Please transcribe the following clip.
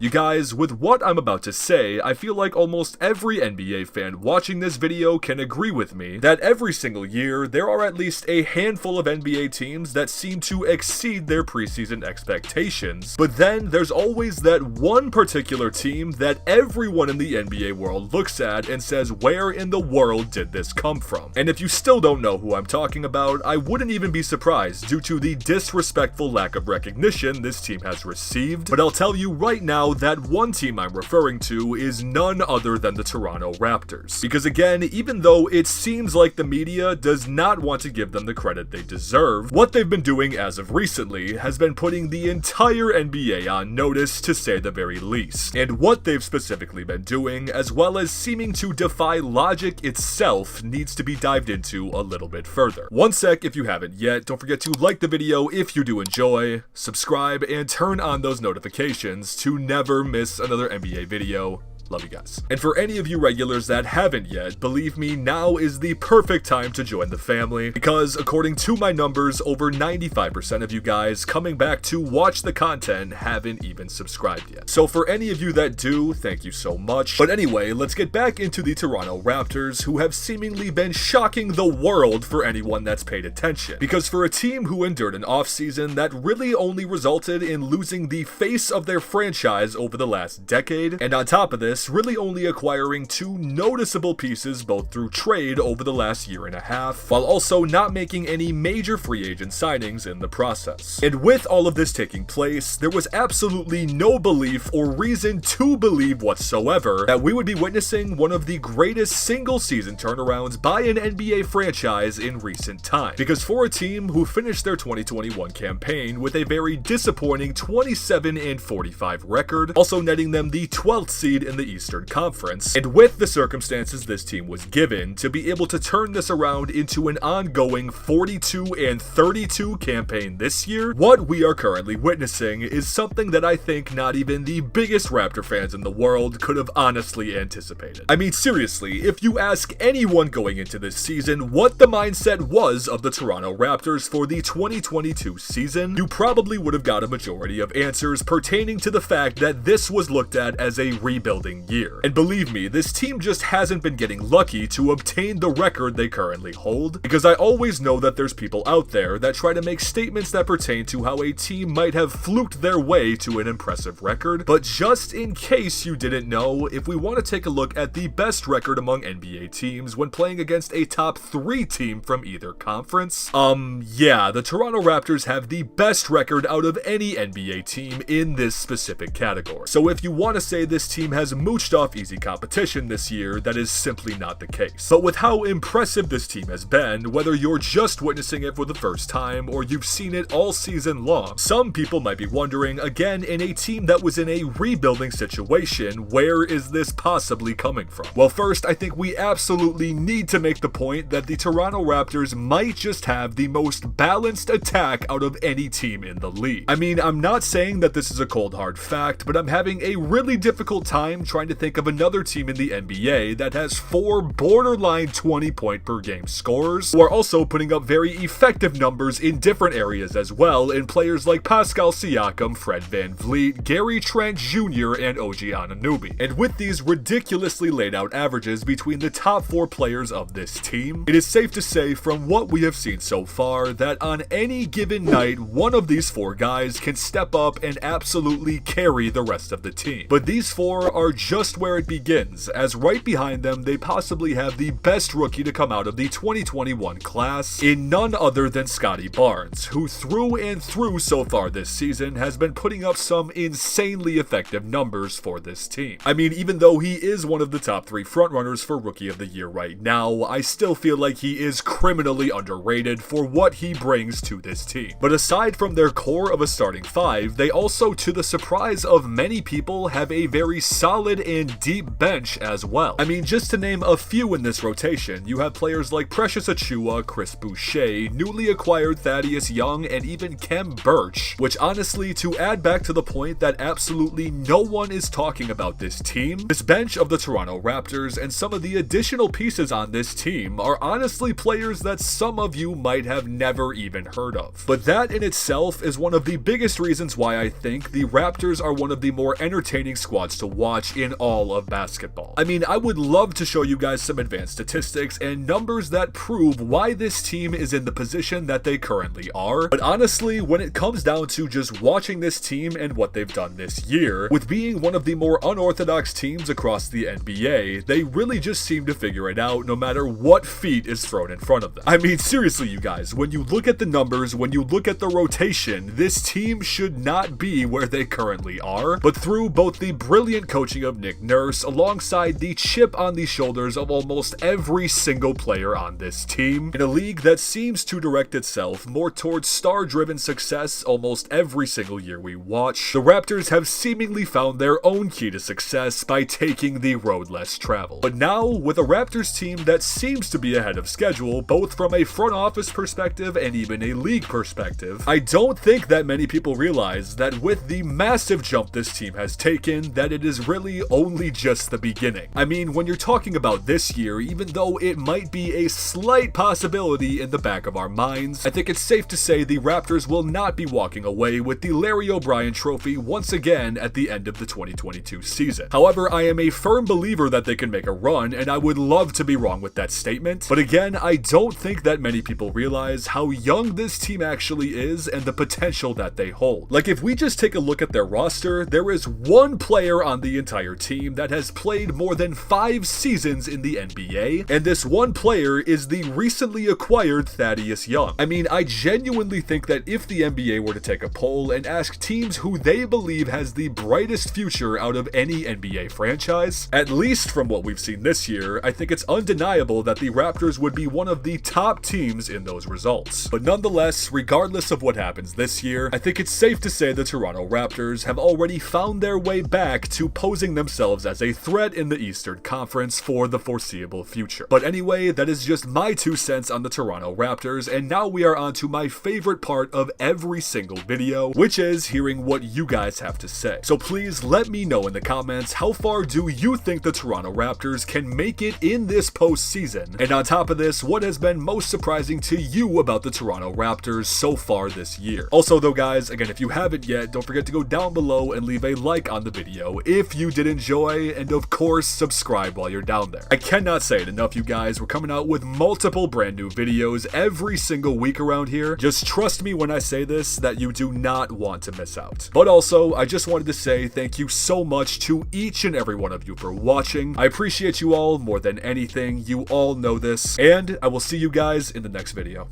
You guys, with what I'm about to say, I feel like almost every NBA fan watching this video can agree with me that every single year, there are at least a handful of NBA teams that seem to exceed their preseason expectations, but then there's always that one particular team that everyone in the NBA world looks at and says, where in the world did this come from? And if you still don't know who I'm talking about, I wouldn't even be surprised due to the disrespectful lack of recognition this team has received, but I'll tell you right now that one team I'm referring to is none other than the Toronto Raptors. Because again, even though it seems like the media does not want to give them the credit they deserve, what they've been doing as of recently has been putting the entire NBA on notice, to say the very least. And what they've specifically been doing, as well as seeming to defy logic itself, needs to be dived into a little bit further. One sec if you haven't yet, don't forget to like the video if you do enjoy, subscribe, and turn on those notifications to never miss another NBA video. Love you guys. And for any of you regulars that haven't yet, believe me, now is the perfect time to join the family, because according to my numbers, over 95% of you guys coming back to watch the content haven't even subscribed yet. So for any of you that do, thank you so much. But anyway, let's get back into the Toronto Raptors, who have seemingly been shocking the world for anyone that's paid attention. Because for a team who endured an offseason that really only resulted in losing the face of their franchise over the last decade, and on top of this, really only acquiring two noticeable pieces both through trade over the last year and a half, while also not making any major free agent signings in the process. And with all of this taking place, there was absolutely no belief or reason to believe whatsoever that we would be witnessing one of the greatest single season turnarounds by an NBA franchise in recent time. Because for a team who finished their 2021 campaign with a very disappointing 27-45 record, also netting them the 12th seed in the Eastern Conference, and with the circumstances this team was given, to be able to turn this around into an ongoing 42-32 campaign this year, what we are currently witnessing is something that I think not even the biggest Raptor fans in the world could have honestly anticipated. I mean, seriously, if you ask anyone going into this season what the mindset was of the Toronto Raptors for the 2022 season, you probably would have got a majority of answers pertaining to the fact that this was looked at as a rebuilding year. And believe me, this team just hasn't been getting lucky to obtain the record they currently hold, because I always know that there's people out there that try to make statements that pertain to how a team might have fluked their way to an impressive record, but just in case you didn't know, if we want to take a look at the best record among NBA teams when playing against a top 3 team from either conference, yeah, the Toronto Raptors have the best record out of any NBA team in this specific category. So if you want to say this team has mooched off easy competition this year, that is simply not the case. But with how impressive this team has been, whether you're just witnessing it for the first time or you've seen it all season long, some people might be wondering, again, in a team that was in a rebuilding situation, where is this possibly coming from? Well, first, I think we absolutely need to make the point that the Toronto Raptors might just have the most balanced attack out of any team in the league. I mean, I'm not saying that this is a cold hard fact, but I'm having a really difficult time trying to think of another team in the NBA that has 4 borderline 20-point per game scorers, who are also putting up very effective numbers in different areas as well, in players like Pascal Siakam, Fred VanVleet, Trent Jr, and OG Anunoby. And with these ridiculously laid out averages between the top 4 players of this team, it is safe to say from what we have seen so far that on any given night, one of these 4 guys can step up and absolutely carry the rest of the team. But these 4 are just where it begins, as right behind them they possibly have the best rookie to come out of the 2021 class in none other than Scottie Barnes, who through and through so far this season has been putting up some insanely effective numbers for this team. I mean, even though he is one of the top 3 frontrunners for Rookie of the Year right now, I still feel like he is criminally underrated for what he brings to this team. But aside from their core of a starting 5, they also, to the surprise of many people, have a very solid solid and deep bench as well. I mean, just to name a few in this rotation, you have players like Precious Achiuwa, Chris Boucher, newly acquired Thaddeus Young, and even Khem Birch, which honestly, to add back to the point that absolutely no one is talking about this team, this bench of the Toronto Raptors and some of the additional pieces on this team are honestly players that some of you might have never even heard of. But that in itself is one of the biggest reasons why I think the Raptors are one of the more entertaining squads to watch in all of basketball. I mean, I would love to show you guys some advanced statistics and numbers that prove why this team is in the position that they currently are, but honestly, when it comes down to just watching this team and what they've done this year, with being one of the more unorthodox teams across the NBA, they really just seem to figure it out no matter what feat is thrown in front of them. I mean, seriously, you guys, when you look at the numbers, when you look at the rotation, this team should not be where they currently are, but through both the brilliant coaching of Nick Nurse alongside the chip on the shoulders of almost every single player on this team, in a league that seems to direct itself more towards star-driven success almost every single year we watch, the Raptors have seemingly found their own key to success by taking the road less traveled. But now, with a Raptors team that seems to be ahead of schedule, both from a front office perspective and even a league perspective, I don't think that many people realize that with the massive jump this team has taken, that it is really only just the beginning. I mean, when you're talking about this year, even though it might be a slight possibility in the back of our minds, I think it's safe to say the Raptors will not be walking away with the Larry O'Brien trophy once again at the end of the 2022 season. However, I am a firm believer that they can make a run, and I would love to be wrong with that statement, but again, I don't think that many people realize how young this team actually is and the potential that they hold. Like, if we just take a look at their roster, there is one player on the entire team that has played more than 5 seasons in the NBA, and this one player is the recently acquired Thaddeus Young. I mean, I genuinely think that if the NBA were to take a poll and ask teams who they believe has the brightest future out of any NBA franchise, at least from what we've seen this year, I think it's undeniable that the Raptors would be one of the top teams in those results. But nonetheless, regardless of what happens this year, I think it's safe to say the Toronto Raptors have already found their way back to posing themselves as a threat in the Eastern Conference for the foreseeable future. But anyway, that is just my 2 cents on the Toronto Raptors, and now we are on to my favorite part of every single video, which is hearing what you guys have to say. So please let me know in the comments, how far do you think the Toronto Raptors can make it in this postseason? And on top of this, what has been most surprising to you about the Toronto Raptors so far this year? Also though guys, again, if you haven't yet, don't forget to go down below and leave a like on the video if you did enjoy, and of course subscribe while you're down there. I cannot say it enough, you guys, we're coming out with multiple brand new videos every single week around here. Just trust me when I say this, that you do not want to miss out. But also, I just wanted to say thank you so much to each and every one of you for watching. I appreciate you all more than anything, you all know this, and I will see you guys in the next video.